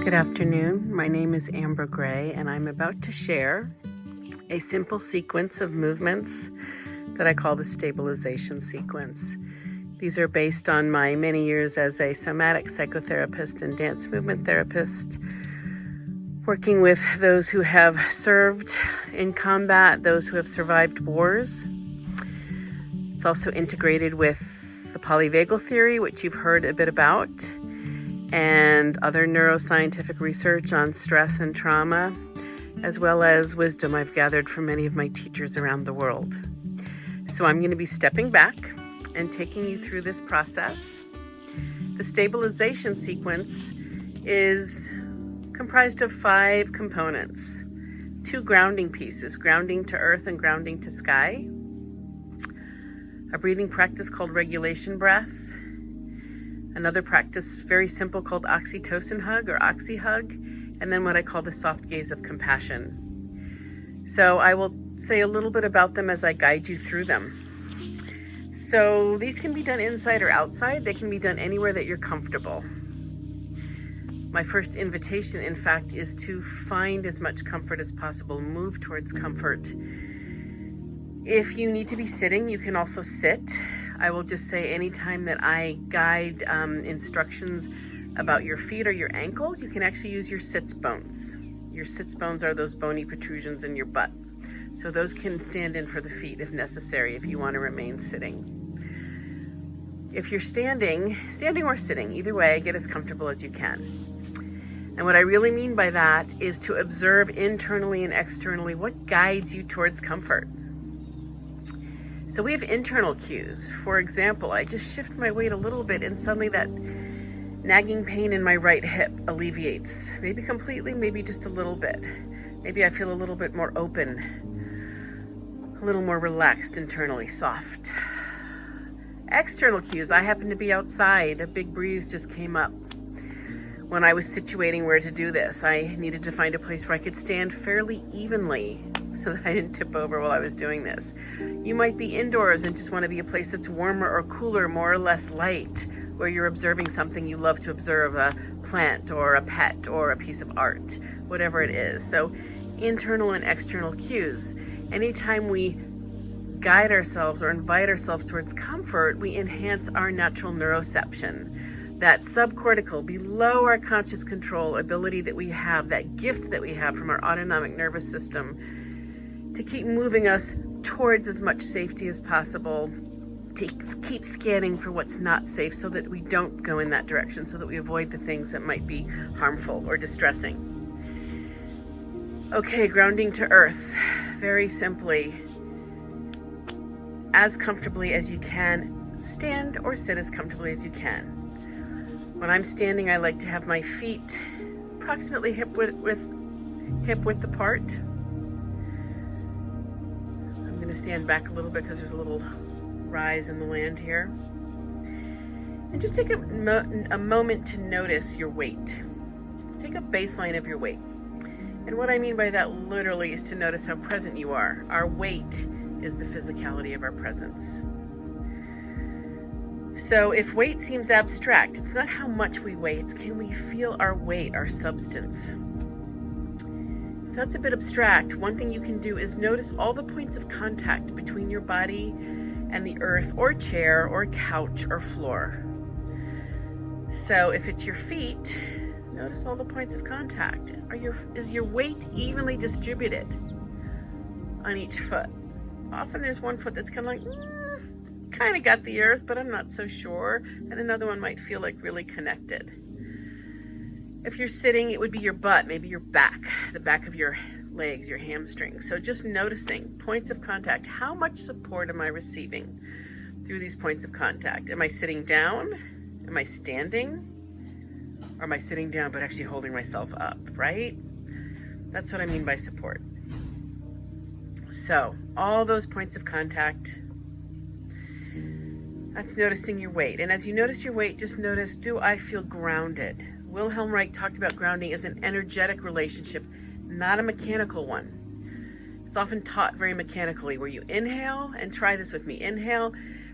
Good afternoon. My name is Amber Gray, and I'm about to share a simple sequence of movements that I call the stabilization sequence. These are based on my many years as a somatic psychotherapist and dance movement therapist, working with those who have served in combat, those who have survived wars. It's also integrated with the polyvagal theory, which you've heard a bit about, and other neuroscientific research on stress and trauma, as well as wisdom I've gathered from many of my teachers around the world. So I'm going to be stepping back and taking you through this process. The stabilization sequence is comprised of 5 components: 2 grounding pieces, grounding to earth and grounding to sky, a breathing practice called regulation breath, another practice, very simple, called oxytocin hug or oxy hug, and then what I call the soft gaze of compassion. So I will say a little bit about them as I guide you through them. So these can be done inside or outside. They can be done anywhere that you're comfortable. My first invitation, in fact, is to find as much comfort as possible. Move towards comfort. If you need to be sitting, you can also sit. I will just say anytime that I guide instructions about your feet or your ankles, you can actually use your sits bones. Your sits bones are those bony protrusions in your butt. So those can stand in for the feet if necessary, if you want to remain sitting. If you're standing or sitting, either way, get as comfortable as you can. And what I really mean by that is to observe internally and externally what guides you towards comfort. So we have internal cues. For example, I just shift my weight a little bit and suddenly that nagging pain in my right hip alleviates. Maybe completely, maybe just a little bit. Maybe I feel a little bit more open, a little more relaxed internally, soft. External cues. I happen to be outside. A big breeze just came up. When I was situating where to do this, I needed to find a place where I could stand fairly evenly so that I didn't tip over while I was doing this. You might be indoors and just want to be a place that's warmer or cooler, more or less light, where you're observing something you love to observe, a plant or a pet or a piece of art, whatever it is. So internal and external cues. Anytime we guide ourselves or invite ourselves towards comfort, we enhance our natural neuroception. That subcortical, below our conscious control ability that we have, that gift that we have from our autonomic nervous system to keep moving us towards as much safety as possible, to keep scanning for what's not safe so that we don't go in that direction, so that we avoid the things that might be harmful or distressing. Okay, grounding to earth. Very simply, as comfortably as you can, stand or sit as comfortably as you can. When I'm standing, I like to have my feet approximately hip width apart. I'm going to stand back a little bit because there's a little rise in the land here. And just take a moment to notice your weight. Take a baseline of your weight. And what I mean by that literally is to notice how present you are. Our weight is the physicality of our presence. So if weight seems abstract, it's not how much we weigh, it's can we feel our weight, our substance. If that's a bit abstract, one thing you can do is notice all the points of contact between your body and the earth or chair or couch or floor. So if it's your feet, notice all the points of contact. Is your weight evenly distributed on each foot? Often there's one foot that's kind of like, kind of got the earth, but I'm not so sure. And another one might feel like really connected. If you're sitting, it would be your butt, maybe your back, the back of your legs, your hamstrings. So just noticing points of contact. How much support am I receiving through these points of contact? Am I sitting down? Am I standing? Or am I sitting down but actually holding myself up, right? That's what I mean by support. So all those points of contact, that's noticing your weight. And as you notice your weight, just notice, do I feel grounded? Wilhelm Reich talked about grounding as an energetic relationship, not a mechanical one. It's often taught very mechanically, where you inhale, and try this with me. Inhale,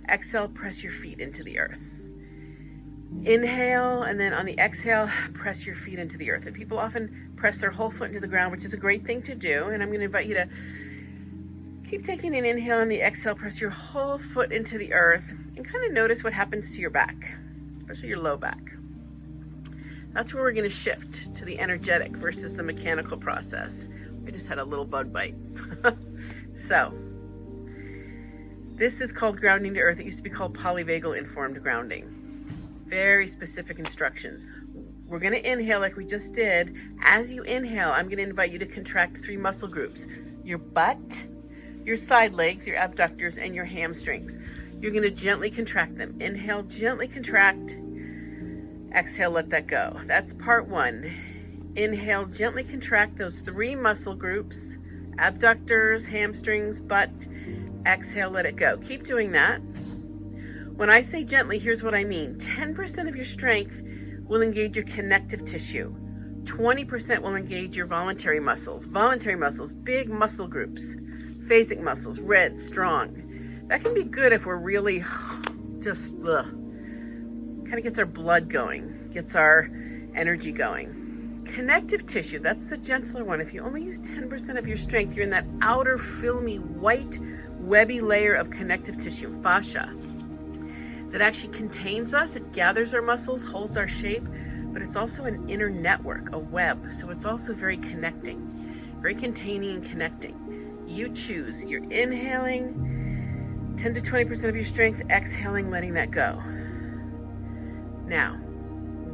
exhale, press your feet into the earth. Inhale, and then on the exhale, press your feet into the earth. And people often press their whole foot into the ground, which is a great thing to do. And I'm going to invite you to keep taking an inhale, and the exhale, press your whole foot into the earth, and kind of notice what happens to your back, especially your low back. That's where we're going to shift to the energetic versus the mechanical process. I just had a little bug bite. So, this is called grounding to earth. It used to be called polyvagal informed grounding. Very specific instructions. We're going to inhale like we just did. As you inhale, I'm going to invite you to contract 3 muscle groups: your butt, your side legs, your abductors, and your hamstrings. You're going to gently contract them. Inhale, gently contract. Exhale, let that go. That's part 1. Inhale, gently contract those 3 muscle groups: abductors, hamstrings, butt. Exhale, let it go. Keep doing that. When I say gently, here's what I mean. 10% of your strength will engage your connective tissue. 20% will engage your voluntary muscles. Voluntary muscles, big muscle groups. Phasic muscles, red, strong. That can be good if we're really just, kind of gets our blood going, gets our energy going. Connective tissue, that's the gentler one. If you only use 10% of your strength, you're in that outer filmy white webby layer of connective tissue, fascia, that actually contains us. It gathers our muscles, holds our shape, but it's also an inner network, a web. So it's also very connecting, very containing and connecting. You choose. You're inhaling 10 to 20% of your strength, exhaling, letting that go. Now,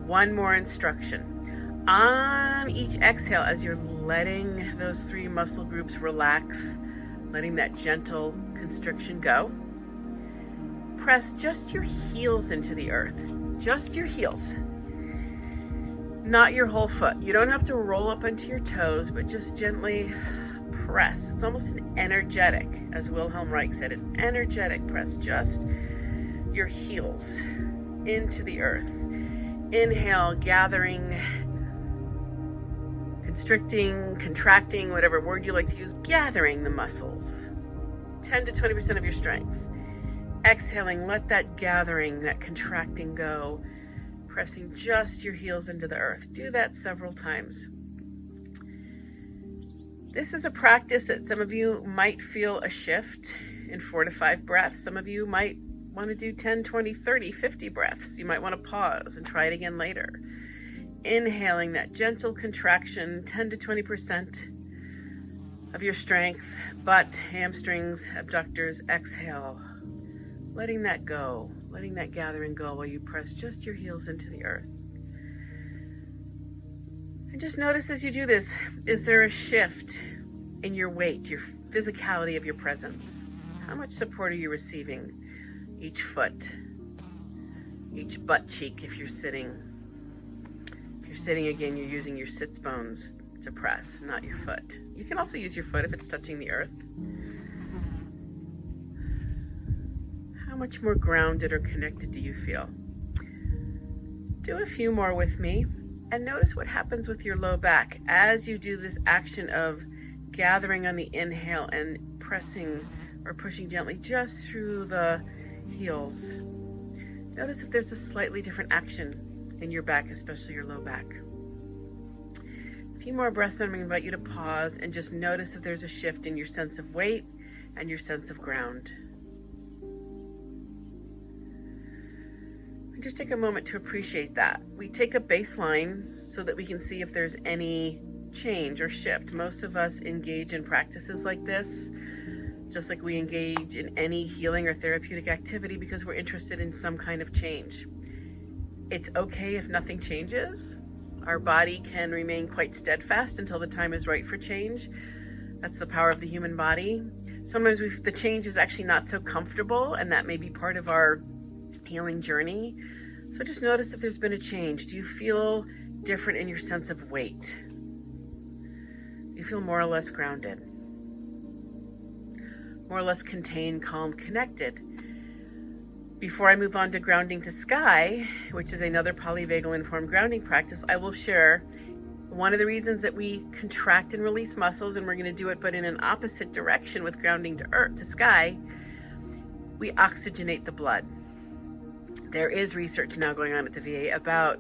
one more instruction. On each exhale, as you're letting those 3 muscle groups relax, letting that gentle constriction go, press just your heels into the earth. Just your heels. Not your whole foot. You don't have to roll up onto your toes, but just gently press. It's almost an energetic, as Wilhelm Reich said, an energetic press. Just your heels into the earth. Inhale, gathering, constricting, contracting, whatever word you like to use, gathering the muscles. 10 to 20% of your strength. Exhaling, let that gathering, that contracting go, pressing just your heels into the earth. Do that several times. This is a practice that some of you might feel a shift in 4 to 5 breaths. Some of you might want to do 10, 20, 30, 50 breaths. You might want to pause and try it again later. Inhaling that gentle contraction, 10 to 20% of your strength, butt, hamstrings, abductors. Exhale. Letting that go, letting that gathering go while you press just your heels into the earth. And just notice as you do this, is there a shift in your weight, your physicality of your presence? How much support are you receiving? Each foot, each butt cheek if you're sitting. If you're sitting again, you're using your sits bones to press, not your foot. You can also use your foot if it's touching the earth. How much more grounded or connected do you feel? Do a few more with me and notice what happens with your low back as you do this action of gathering on the inhale and pressing or pushing gently just through the heels. Notice if there's a slightly different action in your back, especially your low back. A few more breaths, and I'm going to invite you to pause and just notice if there's a shift in your sense of weight and your sense of ground. Just take a moment to appreciate that. We take a baseline so that we can see if there's any change or shift. Most of us engage in practices like this, just like we engage in any healing or therapeutic activity, because we're interested in some kind of change. It's okay if nothing changes. Our body can remain quite steadfast until the time is right for change. That's the power of the human body. Sometimes the change is actually not so comfortable, and that may be part of our healing journey. So just notice if there's been a change. Do you feel different in your sense of weight? Do you feel more or less grounded? More or less contained, calm, connected? Before I move on to grounding to sky, which is another polyvagal informed grounding practice, I will share one of the reasons that we contract and release muscles, and we're going to do it but in an opposite direction with grounding to earth, to sky. We oxygenate the blood. There is research now going on at the VA about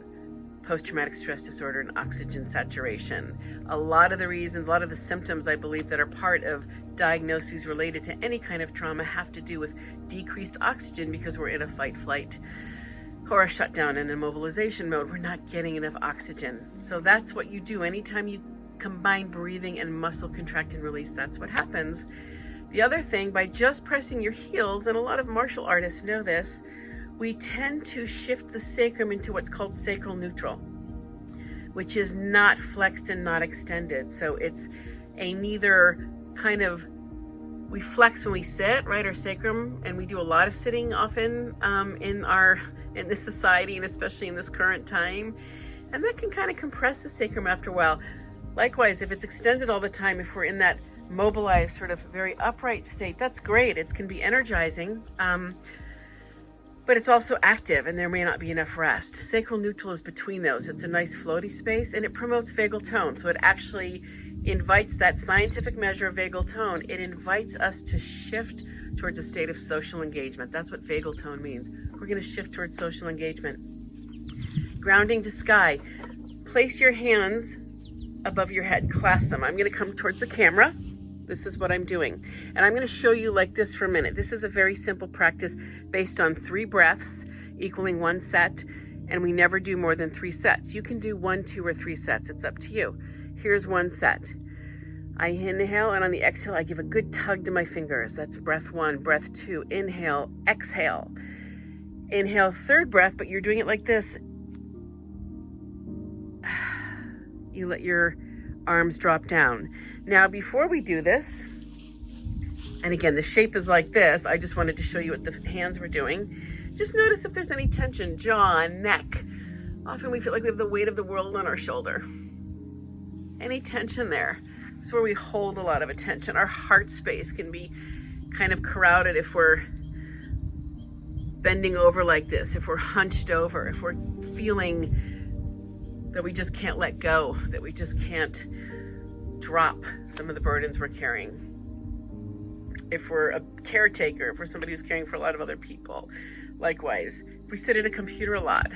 post-traumatic stress disorder and oxygen saturation. A lot of the reasons, a lot of the symptoms, I believe, that are part of diagnoses related to any kind of trauma have to do with decreased oxygen because we're in a fight, flight, or a shutdown and immobilization mode. We're not getting enough oxygen. So that's what you do. Anytime you combine breathing and muscle contract and release, that's what happens. The other thing, by just pressing your heels, and a lot of martial artists know this, we tend to shift the sacrum into what's called sacral neutral, which is not flexed and not extended. So it's a neither kind of, we flex when we sit, right, our sacrum, and we do a lot of sitting often in this society, and especially in this current time. And that can kind of compress the sacrum after a while. Likewise, if it's extended all the time, if we're in that mobilized, sort of very upright state, that's great. It can be energizing. But it's also active, and there may not be enough rest. Sacral neutral is between those. It's a nice floaty space, and it promotes vagal tone. So it actually invites that scientific measure of vagal tone. It invites us to shift towards a state of social engagement. That's what vagal tone means. We're going to shift towards social engagement. Grounding to sky. Place your hands above your head. Clasp them. I'm going to come towards the camera. This is what I'm doing. And I'm going to show you like this for a minute. This is a very simple practice based on 3 breaths equaling 1 set. And we never do more than 3 sets. You can do 1, 2, or 3 sets. It's up to you. Here's 1 set. I inhale, and on the exhale, I give a good tug to my fingers. That's breath 1. Breath 2. Inhale, exhale. Inhale, 3rd breath, but you're doing it like this. You let your arms drop down. Now, before we do this, and again, the shape is like this. I just wanted to show you what the hands were doing. Just notice if there's any tension, jaw, neck. Often we feel like we have the weight of the world on our shoulder. Any tension there? It's where we hold a lot of attention. Our heart space can be kind of crowded if we're bending over like this, if we're hunched over, if we're feeling that we just can't let go, that we just can't drop some of the burdens we're carrying. If we're a caretaker, if we're somebody who's caring for a lot of other people. Likewise, if we sit at a computer a lot,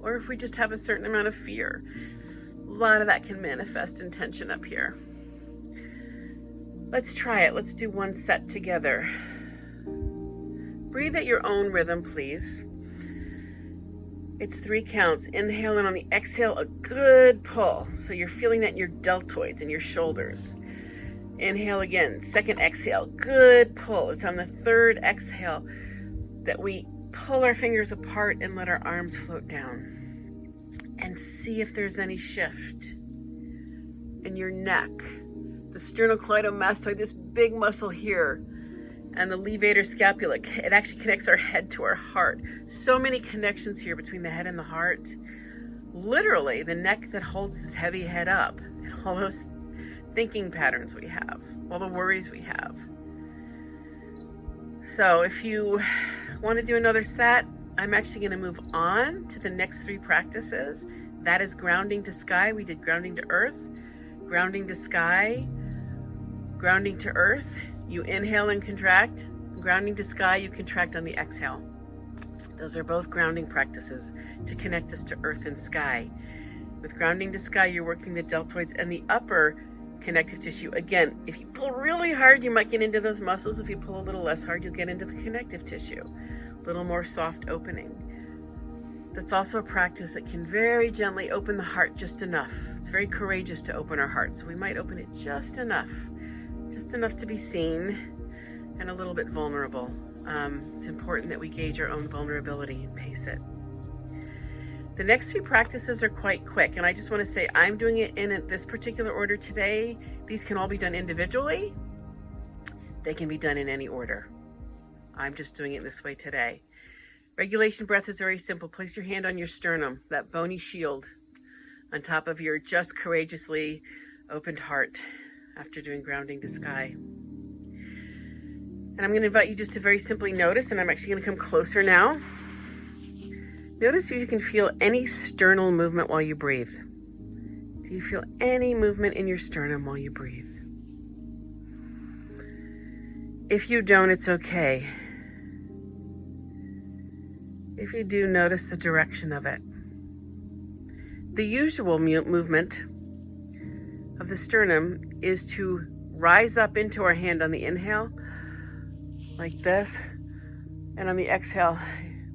or if we just have a certain amount of fear, a lot of that can manifest in tension up here. Let's try it. Let's do 1 set together. Breathe at your own rhythm, please. It's 3 counts. Inhale, and on the exhale, a good pull. So you're feeling that in your deltoids and your shoulders. Inhale again. 2nd exhale. Good pull. It's on the 3rd exhale that we pull our fingers apart and let our arms float down. And see if there's any shift in your neck. The sternocleidomastoid, this big muscle here, and the levator scapula. It actually connects our head to our heart. So many connections here between the head and the heart. Literally, the neck that holds this heavy head up. All those thinking patterns we have. All the worries we have. So if you want to do another set, I'm actually going to move on to the next 3 practices. That is grounding to sky. We did grounding to earth. Grounding to sky. Grounding to earth. You inhale and contract. Grounding to sky, you contract on the exhale. Those are both grounding practices to connect us to earth and sky. With grounding to sky, you're working the deltoids and the upper connective tissue. Again, if you pull really hard, you might get into those muscles. If you pull a little less hard, you'll get into the connective tissue. A little more soft opening. That's also a practice that can very gently open the heart just enough. It's very courageous to open our heart, so we might open it just enough to be seen and a little bit vulnerable. It's important that we gauge our own vulnerability and pace it. The next 3 practices are quite quick, and I just want to say I'm doing it in this particular order today. These can all be done individually. They can be done in any order. I'm just doing it this way today. Regulation breath is very simple. Place your hand on your sternum, that bony shield, on top of your just courageously opened heart after doing grounding to sky. And I'm going to invite you just to very simply notice, and I'm actually going to come closer now. Notice if you can feel any sternal movement while you breathe. Do you feel any movement in your sternum while you breathe? If you don't, it's okay. if you do, notice the direction of it. The usual movement of the sternum is to rise up into our hand on the inhale, like this, and on the exhale,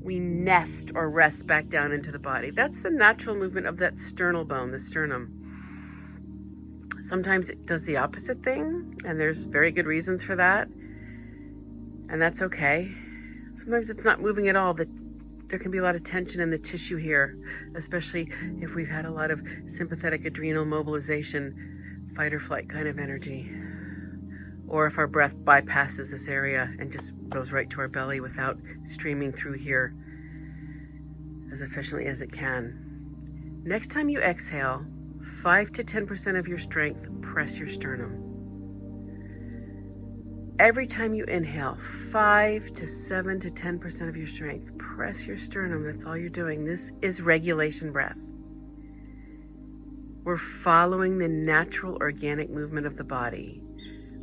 we nest or rest back down into the body. That's the natural movement of that sternal bone, the sternum. Sometimes it does the opposite thing, and there's very good reasons for that, and that's okay. Sometimes it's not moving at all. There can be a lot of tension in the tissue here, especially if we've had a lot of sympathetic adrenal mobilization, fight or flight kind of energy, or if our breath bypasses this area and just goes right to our belly without streaming through here as efficiently as it can. Next time you exhale, 5 to 10% of your strength, press your sternum. Every time you inhale, 5 to 7 to 10% of your strength, press your sternum. That's all you're doing. This is regulation breath. We're following the natural organic movement of the body.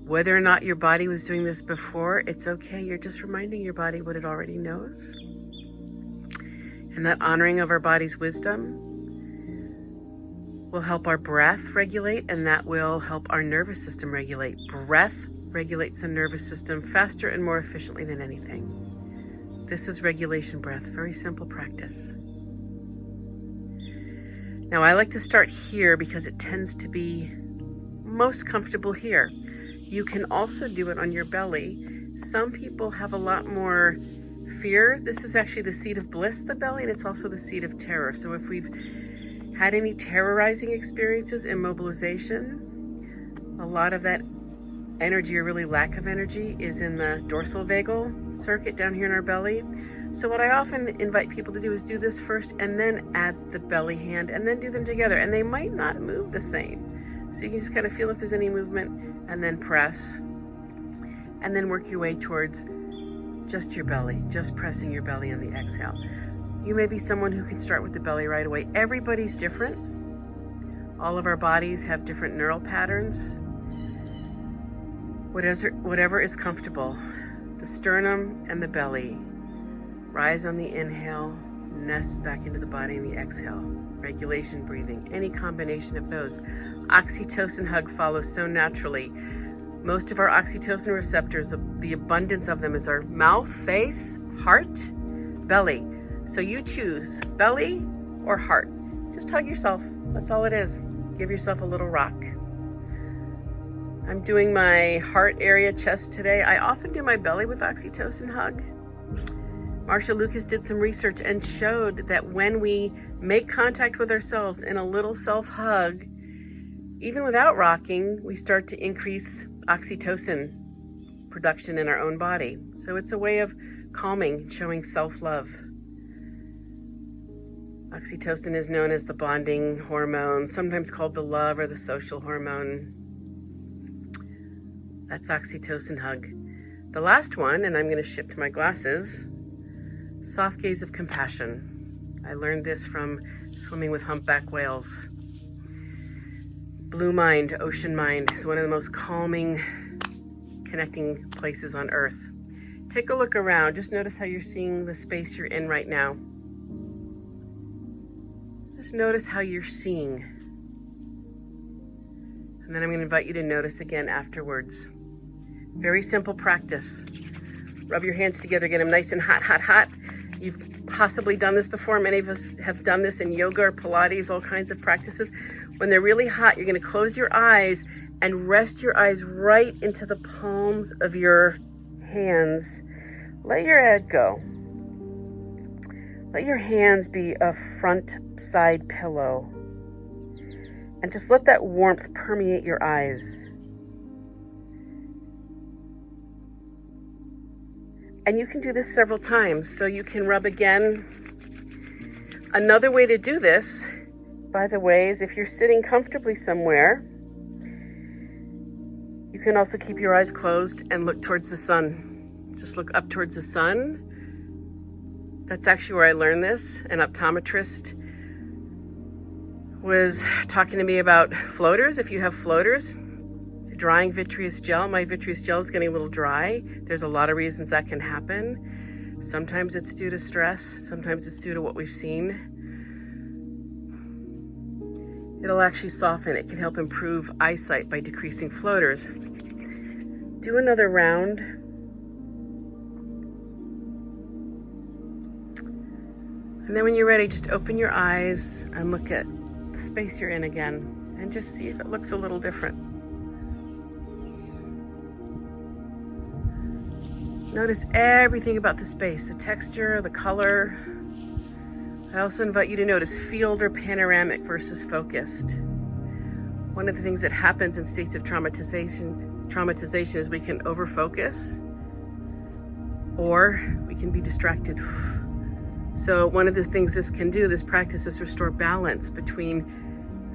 Whether or not your body was doing this before, it's okay. You're just reminding your body what it already knows. And that honoring of our body's wisdom will help our breath regulate, and that will help our nervous system regulate. Breath regulates the nervous system faster and more efficiently than anything. This is regulation breath, very simple practice. Now I like to start here because it tends to be most comfortable here. You can also do it on your belly. Some people have a lot more fear. This is actually the seat of bliss, the belly, and it's also the seat of terror. So if we've had any terrorizing experiences in mobilization, a lot of that energy, or really lack of energy, is in the dorsal vagal circuit down here in our belly. So what I often invite people to do is do this first and then add the belly hand and then do them together. And they might not move the same. So you can just kind of feel if there's any movement and then press. And then work your way towards just your belly, just pressing your belly on the exhale. You may be someone who can start with the belly right away. Everybody's different. All of our bodies have different neural patterns. Whatever is comfortable. The sternum and the belly. Rise on the inhale, nest back into the body on the exhale. Regulation breathing, any combination of those. Oxytocin hug follows so naturally. Most of our oxytocin receptors, the abundance of them is our mouth, face, heart, belly. So you choose belly or heart. Just hug yourself. That's all it is. Give yourself a little rock. I'm doing my heart area, chest today. I often do my belly with oxytocin hug. Marsha Lucas did some research and showed that when we make contact with ourselves in a little self-hug, even without rocking, we start to increase oxytocin production in our own body. So it's a way of calming, showing self-love. Oxytocin is known as the bonding hormone, sometimes called the love or the social hormone. That's oxytocin hug. The last one, and I'm going to shift my glasses, soft gaze of compassion. I learned this from swimming with humpback whales. Blue mind, ocean mind, is one of the most calming, connecting places on earth. Take a look around. Just notice how you're seeing the space you're in right now. Just notice how you're seeing. And then I'm going to invite you to notice again afterwards. Very simple practice. Rub your hands together, get them nice and hot, hot, hot. You've possibly done this before. Many of us have done this in yoga or Pilates, all kinds of practices. When they're really hot, you're going to close your eyes and rest your eyes right into the palms of your hands. Let your head go. Let your hands be a front side pillow. And just let that warmth permeate your eyes. And you can do this several times, so you can rub again. Another way to do this, by the way, is if you're sitting comfortably somewhere, you can also keep your eyes closed and look towards the sun. Just look up towards the sun. That's actually where I learned this. An optometrist was talking to me about floaters. If you have floaters, drying vitreous gel. My vitreous gel is getting a little dry. There's a lot of reasons that can happen. Sometimes it's due to stress, sometimes it's due to what we've seen. It'll actually soften. It can help improve eyesight by decreasing floaters. Do another round. And then when you're ready, just open your eyes and look at the space you're in again and just see if it looks a little different. Notice everything about the space, the texture, the color. I also invite you to notice field or panoramic versus focused. One of the things that happens in states of traumatization is we can overfocus or we can be distracted. So one of the things this can do, this practice, is restore balance between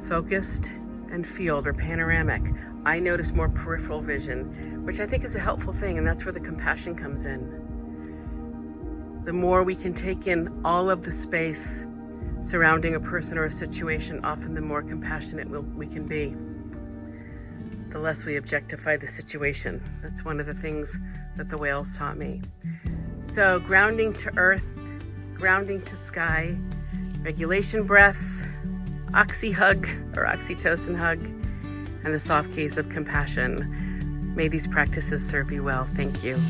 focused and field or panoramic. I notice more peripheral vision, which I think is a helpful thing, and that's where the compassion comes in. The more we can take in all of the space surrounding a person or a situation, often the more compassionate we can be. The less we objectify the situation. That's one of the things that the whales taught me. So grounding to earth, grounding to sky, regulation breath, oxy hug or oxytocin hug, and the soft gaze of compassion. May these practices serve you well. Thank you.